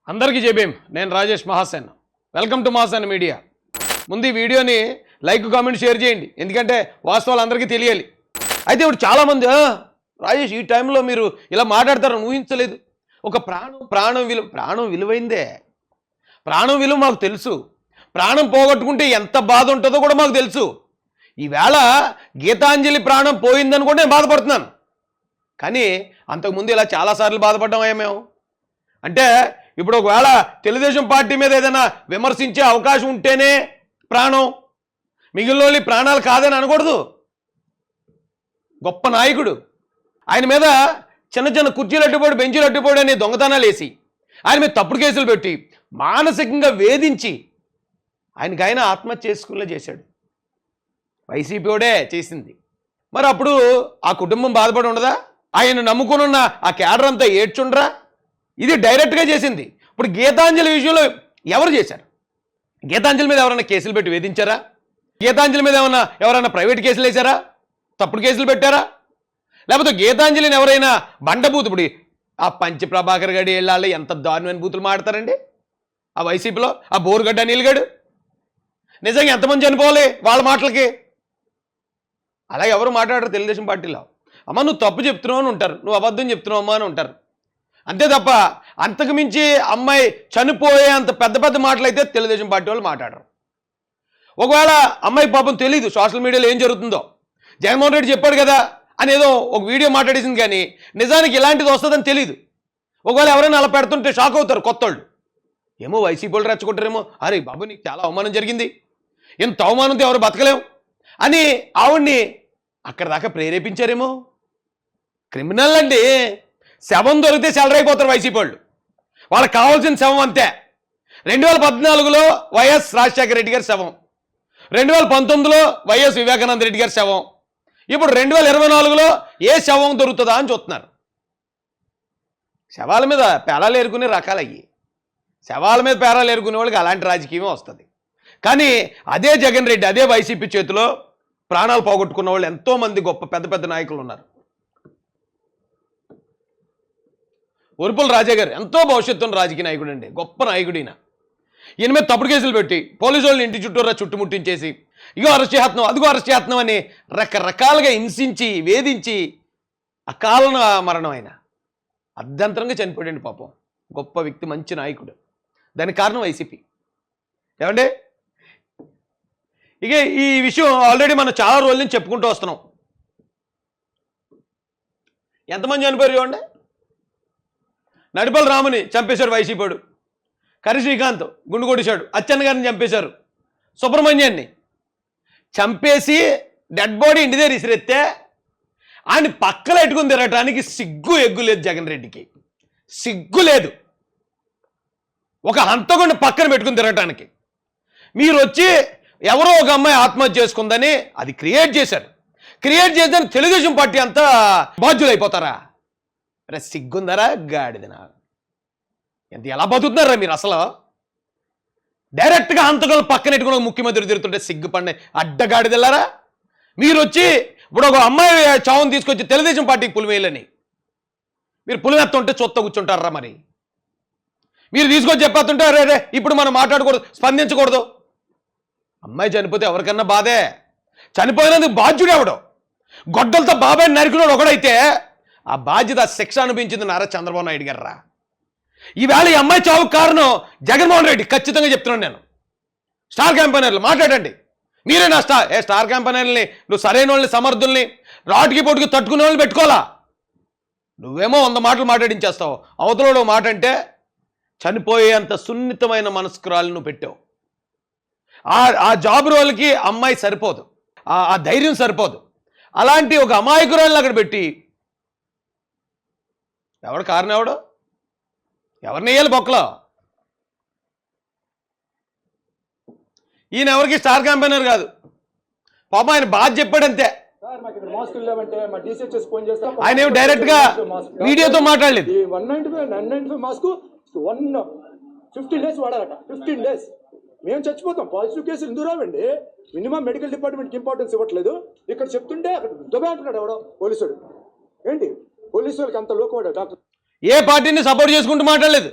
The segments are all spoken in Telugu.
అందరికీ జేబీఎం నేను Rajesh Mahasen welcome to Mahasen media ముందు ఈ వీడియోని లైక్ కామెంట్ షేర్ చేయండి ఎందుకంటే వాస్తవాలు అందరికీ తెలియాలి అయితే ఇప్పుడు చాలామంది రాజేష్ ఈ టైంలో మీరు ఇలా మాట్లాడతారని ఊహించలేదు ఒక ప్రాణం విలువైందే ప్రాణం విలువ మాకు తెలుసు ప్రాణం పోగొట్టుకుంటే ఎంత బాధ ఉంటుందో కూడా మాకు తెలుసు ఈవేళ గీతాంజలి ప్రాణం పోయిందని కూడా నేను బాధపడుతున్నాను కానీ అంతకుముందు ఇలా చాలాసార్లు బాధపడ్డామయ్యా మేము అంటే ఇప్పుడు ఒకవేళ తెలుగుదేశం పార్టీ మీద ఏదైనా విమర్శించే అవకాశం ఉంటేనే ప్రాణం మిగిలిన ప్రాణాలు కాదని అనకూడదు గొప్ప నాయకుడు ఆయన మీద చిన్న చిన్న కుర్చీలు అడ్డుపోడు బెంచీలు అడ్డుపోడు అనే దొంగతనాలు వేసి ఆయన మీద తప్పుడు కేసులు పెట్టి మానసికంగా వేధించి ఆయన ఆత్మహత్య చేసుకునేలా చేశాడు వైసీపీడే చేసింది మరి అప్పుడు ఆ కుటుంబం బాధపడి ఉండదా ఆయన నమ్ముకున్న ఆ క్యాడర్ అంతా ఏడ్చుండ్రా ఇది డైరెక్ట్గా చేసింది ఇప్పుడు గీతాంజలి విషయంలో ఎవరు చేశారు గీతాంజలి మీద ఎవరైనా కేసులు పెట్టి వేధించారా గీతాంజలి మీద ఎవరైనా ప్రైవేట్ కేసులు వేశారా తప్పుడు కేసులు పెట్టారా లేకపోతే గీతాంజలిని ఎవరైనా బండబూతుపుడి ఆ పంచి ప్రభాకర్ గడి వెళ్ళాలి ఎంత దారుణమైన బూతులు మాడతారండి ఆ వైసీపీలో ఆ బోరుగడ్డ నీలుగడు నిజంగా ఎంతమంది చనిపోవాలి వాళ్ళ మాటలకి అలాగే ఎవరు మాట్లాడరు తెలుగుదేశం పార్టీలో అమ్మ నువ్వు తప్పు చెప్తున్నావు అని ఉంటారు నువ్వు అబద్ధం చెప్తున్నావు అమ్మా అని ఉంటారు అంతే తప్ప అంతకు మించి అమ్మాయి చనిపోయే అంత పెద్ద పెద్ద మాటలు అయితే తెలుగుదేశం పార్టీ వాళ్ళు మాట్లాడరు ఒకవేళ అమ్మాయి పాపం తెలీదు సోషల్ మీడియాలో ఏం జరుగుతుందో జగన్మోహన్ రెడ్డి చెప్పాడు కదా అనేదో ఒక వీడియో మాట్లాడేసింది కానీ నిజానికి ఇలాంటిది వస్తుందని తెలీదు ఒకవేళ ఎవరైనా అలా పెడుతుంటే షాక్ అవుతారు కొత్తోళ్ళు ఏమో వైసీపీ వాళ్ళు రెచ్చగొట్టారేమో అరే బాబు నీకు చాలా అవమానం జరిగింది ఇంత అవమానంతో ఎవరు బతకలేం అని ఆవిడ్ని అక్కడ దాకా ప్రేరేపించారేమో క్రిమినల్ అండి శవం దొరికితే సెలర్ అయిపోతారు వైసీపీ వాళ్ళు వాళ్ళకి కావాల్సిన శవం అంతే 2014లో వైఎస్ రాజశేఖర రెడ్డి గారి శవం 2019లో వైఎస్ వివేకానంద రెడ్డి గారి శవం ఇప్పుడు 2024లో ఏ శవం దొరుకుతుందా అని చూస్తున్నారు శవాల మీద పేరాలు ఏరుకునే రకాలయ్యి శవాల మీద పేరాలు ఏరుకునే వాళ్ళకి అలాంటి రాజకీయమే వస్తుంది కానీ అదే జగన్ రెడ్డి అదే వైసీపీ చేతిలో ప్రాణాలు పోగొట్టుకున్న వాళ్ళు ఎంతోమంది గొప్ప పెద్ద పెద్ద నాయకులు ఉన్నారు ఒరుపుల రాజా గారు ఎంతో భవిష్యత్తున్న రాజకీయ నాయకుడు అండి గొప్ప నాయకుడు ఈయన మీద తప్పుడు కేసులు పెట్టి పోలీసు వాళ్ళని ఇంటి చుట్టూరా చుట్టుముట్టించేసి ఇగో అరెస్ట్ చేస్తున్నాం అదిగో అరెస్ట్ చేస్తున్నాం అని రకరకాలుగా హింసించి వేధించి అకాల మరణం ఆయన అర్ధంతరంగా చనిపోయాడండి పాపం గొప్ప వ్యక్తి మంచి నాయకుడు దానికి కారణం వైసీపీ ఏమండి ఇక ఈ విషయం ఆల్రెడీ మనం చాలా రోజుల నుంచి చెప్పుకుంటూ వస్తున్నాం ఎంతమంది చనిపోయారు చూడండి నడిపల్ రాముని చంపేశారు వైసీపీడు కరి శ్రీకాంత్ గుండు కొట్టేశాడు అచ్చెన్న గారిని చంపేశారు సుబ్రహ్మణ్యాన్ని చంపేసి డెడ్ బాడీ ఇంటి దగ్గర ఇసిరెత్తే ఆయన పక్కన ఎట్టుకుని తిరగటానికి సిగ్గు ఎగ్గు లేదు జగన్ రెడ్డికి సిగ్గు లేదు ఒక హంతకుండా పక్కన పెట్టుకుని తిరగటానికి మీరు వచ్చి ఎవరో ఒక అమ్మాయి ఆత్మహత్య చేసుకుందని అది క్రియేట్ చేశారు క్రియేట్ చేసిన తెలుగుదేశం పార్టీ అంతా బాధ్యులైపోతారా అరే సిగ్గుందరా గాడిదనా ఎంత ఎలా బతుకుతున్నారా మీరు అసలు డైరెక్ట్గా హంతకులు పక్కన పెట్టుకుని ముఖ్యమంత్రి తిరుగుతుంటే సిగ్గుపండి అడ్డగాడిదెల్లారా మీరు వచ్చి ఇప్పుడు ఒక అమ్మాయి చావును తీసుకొచ్చి తెలుగుదేశం పార్టీకి పులివేయాలని మీరు పులివెత్తుంటే చొత్త కూర్చుంటారా మరి మీరు తీసుకొచ్చి చెప్పేస్తుంటే అరే ఇప్పుడు మనం మాట్లాడకూడదు స్పందించకూడదు అమ్మాయి చనిపోతే ఎవరికన్నా బాధే చనిపోయినందుకు బాధ్యుడు ఎవడు గొడ్డలతో బాబాయ్ నరికినోడు ఒకడైతే ఆ బాధ్యత శిక్ష అనిపించింది నారా చంద్రబాబు నాయుడు గారు రా ఈవేళ ఈ అమ్మాయి చావుకు కారణం జగన్మోహన్ రెడ్డి ఖచ్చితంగా చెప్తున్నాను నేను స్టార్ క్యాంపెయినర్లు మాట్లాడండి మీరే నా స్టార్ క్యాంపెయినర్లని నువ్వు సరైన వాళ్ళని సమర్థుల్ని రాటుకి పొట్టుకి తట్టుకునే వాళ్ళని పెట్టుకోవాలా నువ్వేమో 100 మాటలు మాట్లాడించేస్తావు అవతలలో మాట అంటే చనిపోయేంత సున్నితమైన మనస్కురాలు నువ్వు పెట్టావు ఆ జాబ్ రోల్కి అమ్మాయి సరిపోదు ఆ ధైర్యం సరిపోదు అలాంటి ఒక అమాయకురాలను అక్కడ పెట్టి ఎవడు కారణం ఎవరిని వేయాలి బొక్కలో ఈయన ఎవరికి స్టార్ క్యాంపెయినర్ కాదు పాపం ఆయన బాధ చెప్పాడంతే ఆయన ఏమి డైరెక్ట్ గా మీడియాతో మాట్లాడలేదు 15 days వాడారట 15 days మేము చచ్చిపోతాం పాజిటివ్ కేసులు ఎందుకు రావండి మినిమం మెడికల్ డిపార్ట్మెంట్కి ఇంపార్టెన్స్ ఇవ్వట్లేదు ఇక్కడ చెప్తుంటే అక్కడ దుబ్బే అంటున్నాడు ఎవడో పోలీసుడు ఏంటి పోలీసు వాళ్ళకి అంత లోకవాడు డాక్టర్ ఏ పార్టీని సపోర్ట్ చేసుకుంటూ మాట్లాడలేదు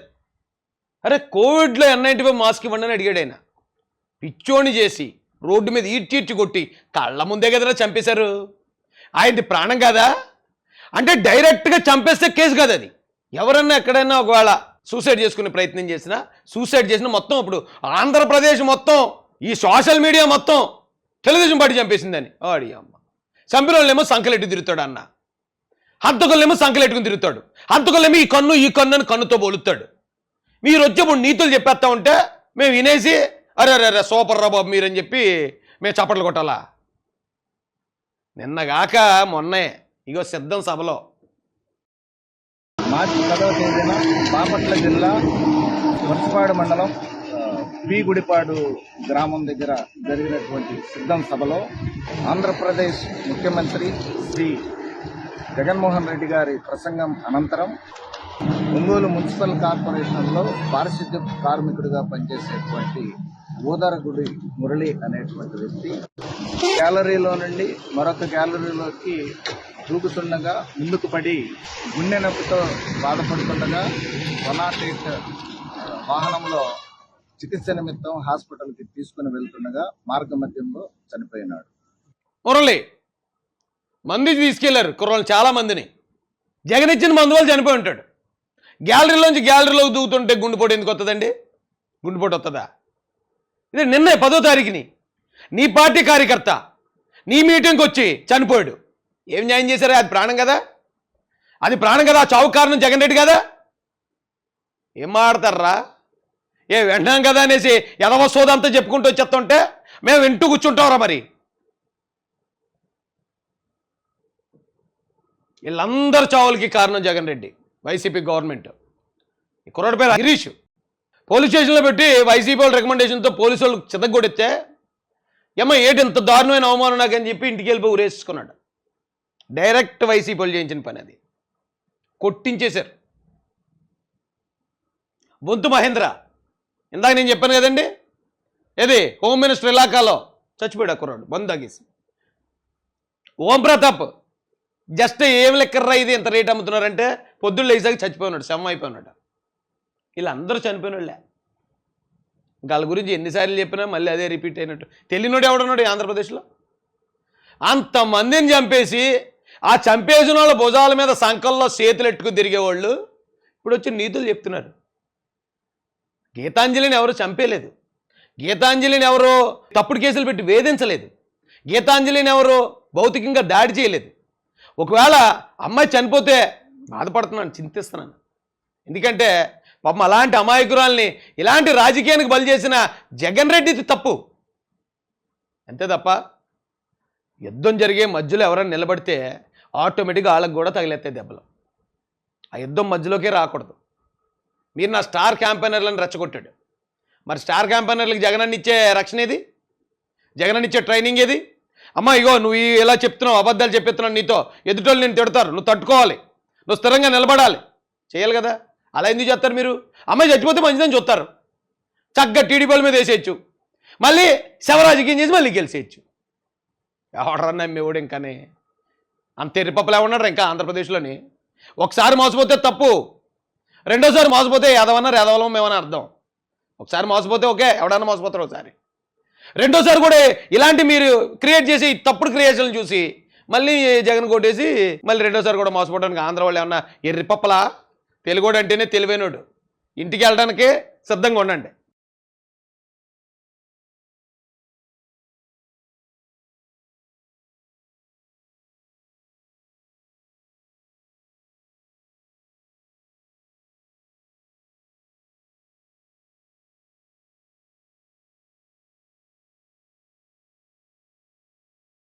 అరే కోవిడ్లో N95 మాస్క్ ఇవ్వండి అని అడిగాడు ఆయన. పిచ్చోని చేసి రోడ్డు మీద ఈడ్చి కొట్టి కళ్ళ ముందే కదరా చంపేశారు. ఆయనది ప్రాణం కాదా? అంటే డైరెక్ట్గా చంపేస్తే కేసు కాదు అది. ఎవరన్నా ఎక్కడైనా ఒకవేళ సూసైడ్ చేసుకునే ప్రయత్నం చేసినా, సూసైడ్ చేసిన మొత్తం ఇప్పుడు ఆంధ్రప్రదేశ్ మొత్తం ఈ సోషల్ మీడియా మొత్తం తెలుగుదేశం పార్టీ చంపేసిందని. ఆడి అమ్మ. చంపిన వాళ్ళేమో సంకలెట్టు తిరుగుతాడు అన్న, హంతకులేమో సంకలెట్టుకుని తిరుగుతాడు, హంతకులేమో ఈ కన్ను అని కన్నుతో బోలుతాడు. మీరు వచ్చేప్పుడు నీతులు చెప్పేస్తా ఉంటే మేము వినేసి అరే అరే అరే సూపర్ రా బాబు మీరని చెప్పి మేము చప్పట్లు కొట్టాలా? నిన్నగాక మొన్నే ఇగో సిద్ధం సభలో మార్చి 10వ తేదీన బాపట్ల జిల్లా వర్షపాడు మండలం పి గుడిపాడు గ్రామం దగ్గర జరిగినటువంటి సిద్ధం సభలో ఆంధ్రప్రదేశ్ ముఖ్యమంత్రి శ్రీ జగన్మోహన్ రెడ్డి గారి ప్రసంగం అనంతరం ఒంగోలు మున్సిపల్ కార్పొరేషన్లో పారిశుద్ధ్య కార్మికుడిగా పనిచేసేటువంటి ఊదరగుడి మురళి అనేటువంటి వ్యక్తి గ్యాలరీలో నుండి మరొక గ్యాలరీలోకి దూకుతుండగా ముందుకు పడి గుండె నొప్పితో బాధపడుతుండగా 108 వాహనంలో చికిత్స నిమిత్తం హాస్పిటల్కి తీసుకుని వెళ్తుండగా మార్గ మధ్యంలో చనిపోయినాడు. మురళి మంది తీసుకెళ్లారు కుర్రలు చాలా మందిని. జగన్ ఇచ్చిన మందు వాళ్ళు చనిపోయి ఉంటాడు. గ్యాలరీలోంచి గ్యాలరీలోకి దూకుతుంటే గుండెపోటు ఎందుకు వస్తుందండి? గుండెపోటు వస్తుందా? ఇది నిన్నే 10వ తారీఖుని నీ పార్టీ కార్యకర్త నీ మీటింగ్కి వచ్చి చనిపోయాడు. ఏం న్యాయం చేశారా? అది ప్రాణం కదా, అది ప్రాణం కదా. ఆ చావు కారణం జగన్ రెడ్డి కదా. ఏం మాడతారా? ఏ వింటాం కదా అనేసి ఎదవసోదంతా చెప్పుకుంటూ వచ్చేస్తుంటే మేము వింటూ కూర్చుంటాంరా. మరి వీళ్ళందరి చావులకి కారణం జగన్ రెడ్డి, వైసీపీ గవర్నమెంట్. ఈ కుర్రాడి పేరు హరీష్. పోలీస్ స్టేషన్లో పెట్టి వైసీపీ వాళ్ళ రికమెండేషన్తో పోలీసు వాళ్ళు చితగ్గొడితే ఏమో ఏంటి ఇంత దారుణమైన అవమానం నాకని చెప్పి ఇంటికి వెళ్ళిపోయి ఊరేసుకున్నాడు. డైరెక్ట్ వైసీపీ వాళ్ళు చేయించిన పని అది. కొట్టించేశారు. బొంతు మహేంద్ర ఇందాక నేను చెప్పాను కదండి, ఏది హోమ్ మినిస్టర్ ఇలాకాలో చచ్చిపోయాడు ఆ కుర్రాడు బంద్ తాగేసి. ఓం ప్రతాప్ జస్ట్ ఏం లెక్కర్రా ఇది ఇంత రేట్ అమ్ముతున్నారంటే పొద్దున్న లేసాక చచ్చిపోయినాడు, శవం అయిపోయినాడు. వీళ్ళందరూ చనిపోయిన వాళ్ళే. వాళ్ళ గురించి ఎన్నిసార్లు చెప్పినా మళ్ళీ అదే రిపీట్ అయినట్టు. తెలియనోడు ఎవడున్నాడు ఆంధ్రప్రదేశ్లో? అంతమందిని చంపేసి ఆ చంపేసిన వాళ్ళ భుజాల మీద సంకల్లో చేతులు ఎట్టుకు తిరిగేవాళ్ళు ఇప్పుడు వచ్చి నీతులు చెప్తున్నారు. గీతాంజలిని ఎవరు చంపేయలేదు, గీతాంజలిని ఎవరు తప్పుడు కేసులు పెట్టి వేధించలేదు, గీతాంజలిని ఎవరు భౌతికంగా దాడి చేయలేదు. ఒకవేళ అమ్మాయి చనిపోతే బాధపడుతున్నాను, చింతిస్తున్నాను. ఎందుకంటే పాపం అలాంటి అమాయకురాల్ని ఇలాంటి రాజకీయానికి బలి చేసిన జగన్ రెడ్డిది తప్పు అంతే తప్ప యుద్ధం జరిగే మధ్యలో ఎవరైనా నిలబడితే ఆటోమేటిక్గా వాళ్ళకు కూడా తగిలేస్తాయి దెబ్బలు. ఆ యుద్ధం మధ్యలోకే రాకూడదు. మీరు నా స్టార్ క్యాంపెయినర్లను రెచ్చగొట్టాడు. మరి స్టార్ క్యాంపెయినర్లకు జగనన్న ఇచ్చే రక్షణ ఏది? జగనన్న ఇచ్చే ట్రైనింగ్ ఏది? అమ్మా ఇగో నువ్వు ఇలా చెప్తున్నావు, అబద్ధాలు చెప్పిస్తున్నావు, నీతో ఎదుటోళ్ళు నేను తిడతారు, నువ్వు తట్టుకోవాలి, నువ్వు స్థిరంగా నిలబడాలి, చేయాలి కదా. అలా ఎందుకు చేస్తారు మీరు? అమ్మాయి చచ్చిపోతే మంచిదని చూస్తారు, చక్కగా టీడీపీల మీద వేసేయచ్చు, మళ్ళీ శవరాజకీయం చేసి మళ్ళీ గెలిచేయచ్చు. ఎవడరన్నా మేవుడు ఇంకానే అంత ఎర్రిపప్పులు ఏమన్నాడు ఇంకా ఆంధ్రప్రదేశ్లోని. ఒకసారి మోసపోతే తప్పు, రెండోసారి మోసపోతే ఎదవన్నారు ఎదవలం మేమని అర్థం. ఒకసారి మోసపోతే ఓకే, ఎవడన్నా మోసపోతారు ఒకసారి. రెండోసారి కూడా ఇలాంటి మీరు క్రియేట్ చేసి తప్పుడు క్రియేషన్లు చూసి మళ్ళీ జగన్ కొట్టేసి మళ్ళీ రెండోసారి కూడా మోసపోవడానికి ఆంధ్ర వాళ్ళు ఏమన్నా ఎర్రిపప్పలా? తెలుగోడు అంటేనే తెలివైనోడు. ఇంటికి వెళ్ళడానికి సిద్ధంగా ఉండండి.